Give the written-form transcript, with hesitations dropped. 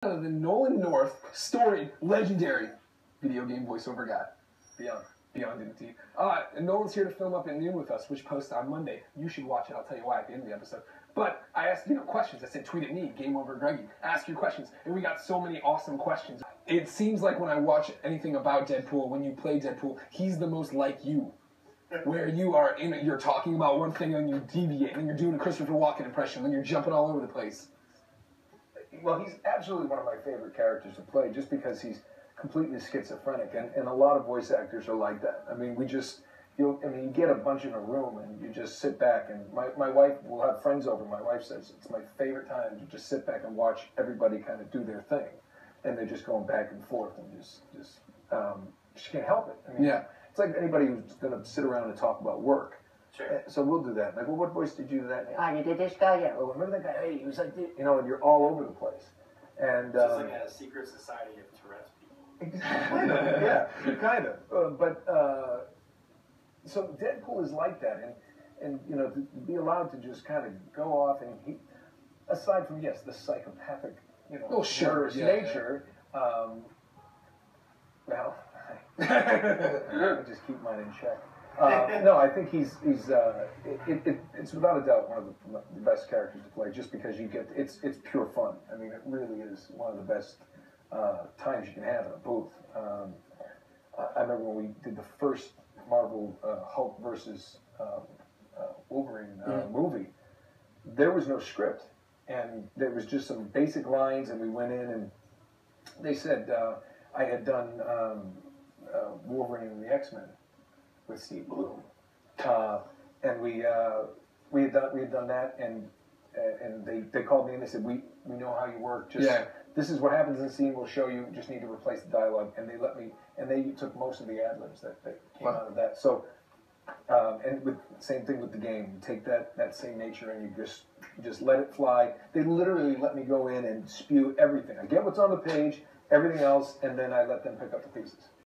The Nolan North storied, legendary video game voiceover guy. Beyond indeed. And Nolan's here to film up at noon with us, which posts on Monday. You should watch it. I'll tell you why at the end of the episode. But I asked, questions. I said, tweet at me, Game Over Greggy. Ask your questions. And we got so many awesome questions. It seems like when I watch anything about Deadpool, when you play Deadpool, he's the most like you. Where you are in it, you're talking about one thing and you deviate, and you're doing a Christopher Walken impression, and you're jumping all over the place. Well, he's absolutely one of my favorite characters to play, just because he's completely schizophrenic, and a lot of voice actors are like that. I mean, you get a bunch in a room, and you just sit back, and my wife will have friends over. My wife says it's my favorite time to just sit back and watch everybody kind of do their thing, and they're just going back and forth, and she can't help it. I mean, yeah. It's like anybody who's going to sit around and talk about work. Sure. So we'll do that. Like, well, what voice did you do that? You did this guy? Yeah. Well, remember that guy? Hey, he was like, and you're all over the place. And it's like a secret society of Tourette's people. Kind of, yeah, kind of. So Deadpool is like that, and to be allowed to just kind of go off, and he, aside from the psychopathic, murderous nature, well, I just keep mine in check. No, I think it's without a doubt one of the best characters to play, just because it's pure fun. I mean, it really is one of the best times you can have in a booth. I remember when we did the first Marvel Hulk versus Wolverine movie, there was no script, and there was just some basic lines, and we went in, and they said I had done Wolverine and the X-Men with Steve Bloom, and we had done that, and they called me and they said, we know how you work. This is what happens in the scene. We'll show you. Just need to replace the dialogue, and they let me. And they took most of the ad libs that came out of that. So, and same thing with the game. You take that same nature and you just let it fly. They literally let me go in and spew everything. I get what's on the page, everything else, and then I let them pick up the pieces.